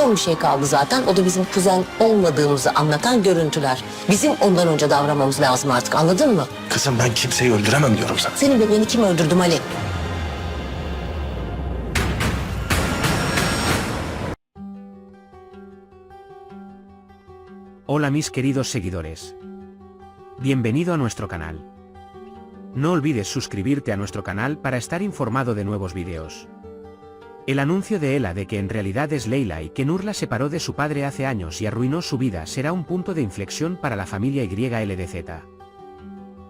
Son bir şey kaldı zaten. O da bizim kuzen olmadığımızı anlatan görüntüler. Bizim ondan önce davranmamız lazım artık, anladın mı? Kızım ben kimseyi öldüremem diyorum sana. Senin bebeğini kim öldürdü Ali? Hola mis queridos seguidores. Bienvenido a nuestro canal. No olvides suscribirte a nuestro canal para estar informado de nuevos vídeos. El anuncio de Ela de que en realidad es Leila y que Nur la separó de su padre hace años y arruinó su vida será un punto de inflexión para la familia YLDZ.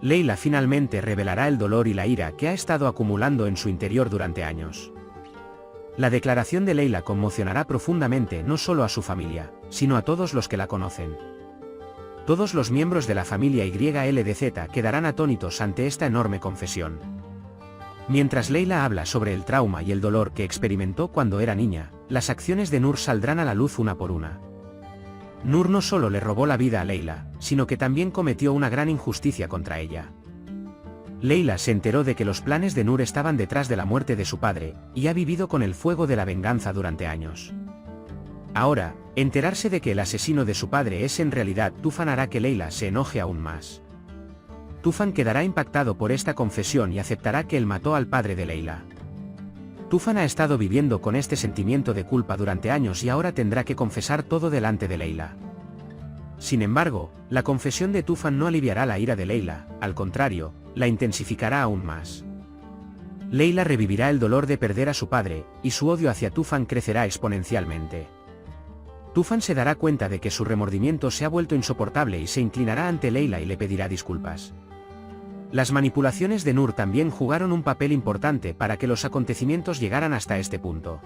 Leila finalmente revelará el dolor y la ira que ha estado acumulando en su interior durante años. La declaración de Leila conmocionará profundamente no solo a su familia, sino a todos los que la conocen. Todos los miembros de la familia YLDZ quedarán atónitos ante esta enorme confesión. Mientras Leila habla sobre el trauma y el dolor que experimentó cuando era niña, las acciones de Nur saldrán a la luz una por una. Nur no solo le robó la vida a Leila, sino que también cometió una gran injusticia contra ella. Leila se enteró de que los planes de Nur estaban detrás de la muerte de su padre, y ha vivido con el fuego de la venganza durante años. Ahora, enterarse de que el asesino de su padre es en realidad Tufan hará que Leila se enoje aún más. Tufan quedará impactado por esta confesión y aceptará que él mató al padre de Leila. Tufan ha estado viviendo con este sentimiento de culpa durante años y ahora tendrá que confesar todo delante de Leila. Sin embargo, la confesión de Tufan no aliviará la ira de Leila, al contrario, la intensificará aún más. Leila revivirá el dolor de perder a su padre, y su odio hacia Tufan crecerá exponencialmente. Tufan se dará cuenta de que su remordimiento se ha vuelto insoportable y se inclinará ante Leila y le pedirá disculpas. Las manipulaciones de Nur también jugaron un papel importante para que los acontecimientos llegaran hasta este punto.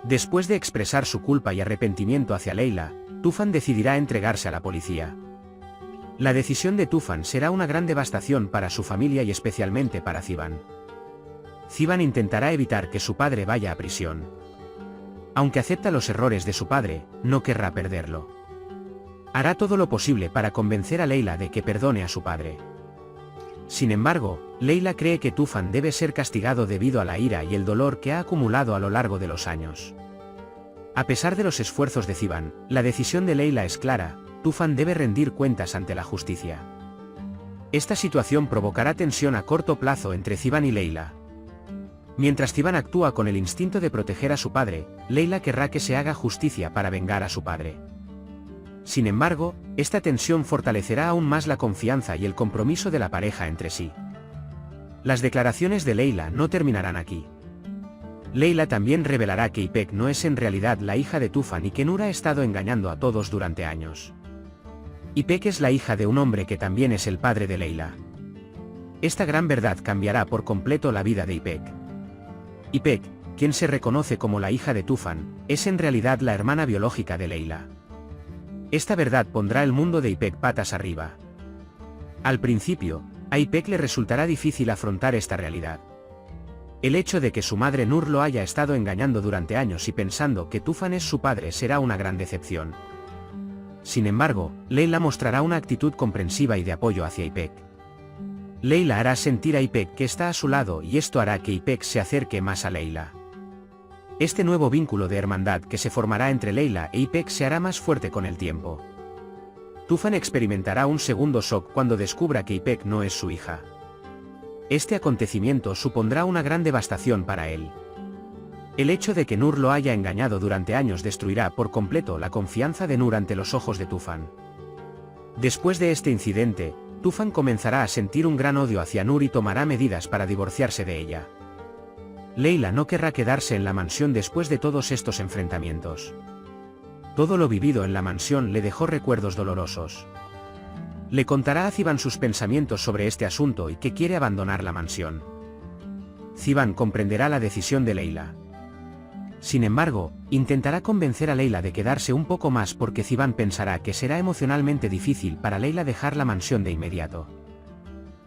Después de expresar su culpa y arrepentimiento hacia Leila, Tufan decidirá entregarse a la policía. La decisión de Tufan será una gran devastación para su familia y especialmente para Zivan. Zivan intentará evitar que su padre vaya a prisión. Aunque acepta los errores de su padre, no querrá perderlo. Hará todo lo posible para convencer a Leila de que perdone a su padre. Sin embargo, Leila cree que Tufan debe ser castigado debido a la ira y el dolor que ha acumulado a lo largo de los años. A pesar de los esfuerzos de Zivan, la decisión de Leila es clara: Tufan debe rendir cuentas ante la justicia. Esta situación provocará tensión a corto plazo entre Zivan y Leila. Mientras Zivan actúa con el instinto de proteger a su padre, Leila querrá que se haga justicia para vengar a su padre. Sin embargo, esta tensión fortalecerá aún más la confianza y el compromiso de la pareja entre sí. Las declaraciones de Leila no terminarán aquí. Leila también revelará que İpek no es en realidad la hija de Tufan y que Nur ha estado engañando a todos durante años. İpek es la hija de un hombre que también es el padre de Leila. Esta gran verdad cambiará por completo la vida de İpek. İpek, quien se reconoce como la hija de Tufan, es en realidad la hermana biológica de Leila. Esta verdad pondrá el mundo de İpek patas arriba. Al principio, a İpek le resultará difícil afrontar esta realidad. El hecho de que su madre Nur lo haya estado engañando durante años y pensando que Tufan es su padre será una gran decepción. Sin embargo, Leila mostrará una actitud comprensiva y de apoyo hacia İpek. Leila hará sentir a İpek que está a su lado y esto hará que İpek se acerque más a Leila. Este nuevo vínculo de hermandad que se formará entre Leila e İpek se hará más fuerte con el tiempo. Tufan experimentará un segundo shock cuando descubra que İpek no es su hija. Este acontecimiento supondrá una gran devastación para él. El hecho de que Nur lo haya engañado durante años destruirá por completo la confianza de Nur ante los ojos de Tufan. Después de este incidente, Tufan comenzará a sentir un gran odio hacia Nur y tomará medidas para divorciarse de ella. Leila no querrá quedarse en la mansión después de todos estos enfrentamientos. Todo lo vivido en la mansión le dejó recuerdos dolorosos. Le contará a Zivan sus pensamientos sobre este asunto y que quiere abandonar la mansión. Zivan comprenderá la decisión de Leila. Sin embargo, intentará convencer a Leila de quedarse un poco más porque Zivan pensará que será emocionalmente difícil para Leila dejar la mansión de inmediato.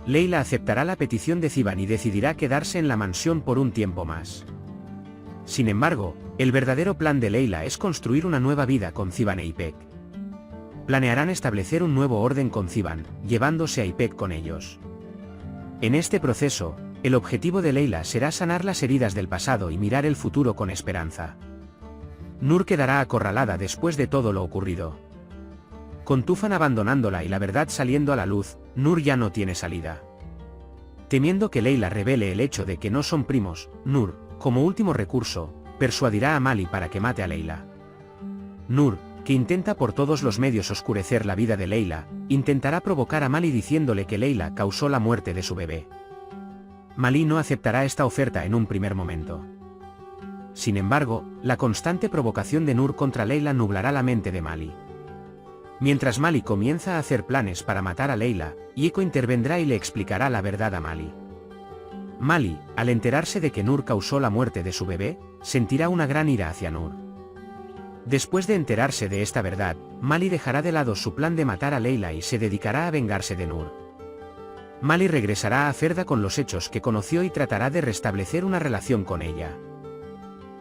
Leila aceptará la petición de Zivan y decidirá quedarse en la mansión por un tiempo más. Sin embargo, el verdadero plan de Leila es construir una nueva vida con Zivan e İpek. Planearán establecer un nuevo orden con Zivan, llevándose a İpek con ellos. En este proceso, el objetivo de Leila será sanar las heridas del pasado y mirar el futuro con esperanza. Nur quedará acorralada después de todo lo ocurrido. Con Tufan abandonándola y la verdad saliendo a la luz, Nur ya no tiene salida. Temiendo que Layla revele el hecho de que no son primos, Nur, como último recurso, persuadirá a Mali para que mate a Layla. Nur, que intenta por todos los medios oscurecer la vida de Layla, intentará provocar a Mali diciéndole que Layla causó la muerte de su bebé. Mali no aceptará esta oferta en un primer momento. Sin embargo, la constante provocación de Nur contra Layla nublará la mente de Mali. Mientras Mali comienza a hacer planes para matar a Layla, Echo intervendrá y le explicará la verdad a Mali. Mali, al enterarse de que Nur causó la muerte de su bebé, sentirá una gran ira hacia Nur. Después de enterarse de esta verdad, Mali dejará de lado su plan de matar a Layla y se dedicará a vengarse de Nur. Mali regresará a Ferda con los hechos que conoció y tratará de restablecer una relación con ella.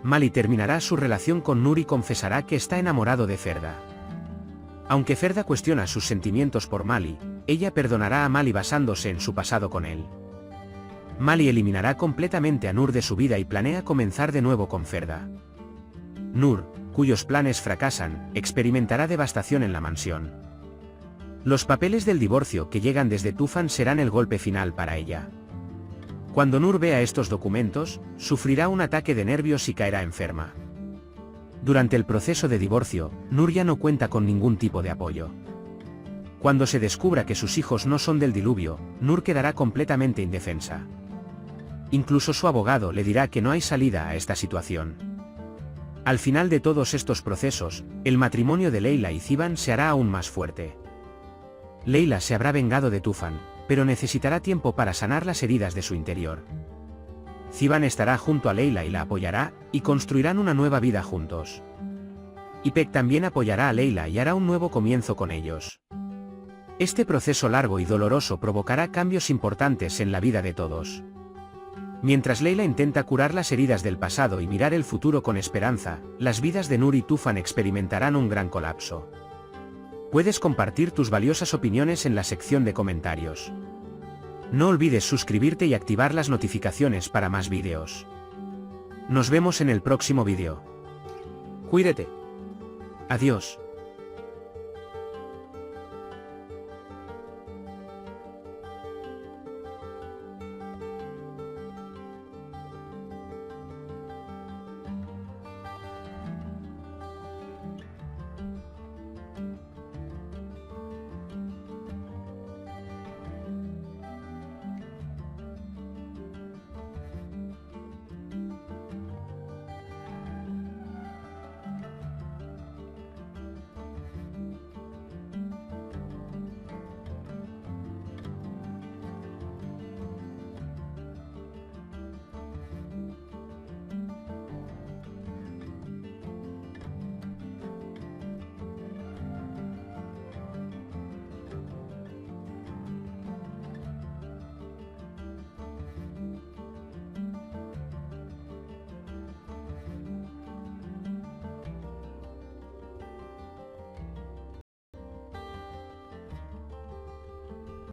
Mali terminará su relación con Nur y confesará que está enamorado de Ferda. Aunque Ferda cuestiona sus sentimientos por Mali, ella perdonará a Mali basándose en su pasado con él. Mali eliminará completamente a Nur de su vida y planea comenzar de nuevo con Ferda. Nur, cuyos planes fracasan, experimentará devastación en la mansión. Los papeles del divorcio que llegan desde Tufan serán el golpe final para ella. Cuando Nur vea estos documentos, sufrirá un ataque de nervios y caerá enferma. Durante el proceso de divorcio, Nur ya no cuenta con ningún tipo de apoyo. Cuando se descubra que sus hijos no son del diluvio, Nur quedará completamente indefensa. Incluso su abogado le dirá que no hay salida a esta situación. Al final de todos estos procesos, el matrimonio de Layla y Ziban se hará aún más fuerte. Layla se habrá vengado de Tufan, pero necesitará tiempo para sanar las heridas de su interior. Ziban estará junto a Layla y la apoyará, y construirán una nueva vida juntos. Ipek también apoyará a Layla y hará un nuevo comienzo con ellos. Este proceso largo y doloroso provocará cambios importantes en la vida de todos. Mientras Layla intenta curar las heridas del pasado y mirar el futuro con esperanza, las vidas de Nur y Tufan experimentarán un gran colapso. Puedes compartir tus valiosas opiniones en la sección de comentarios. No olvides suscribirte y activar las notificaciones para más vídeos. Nos vemos en el próximo vídeo. Cuídate. Adiós.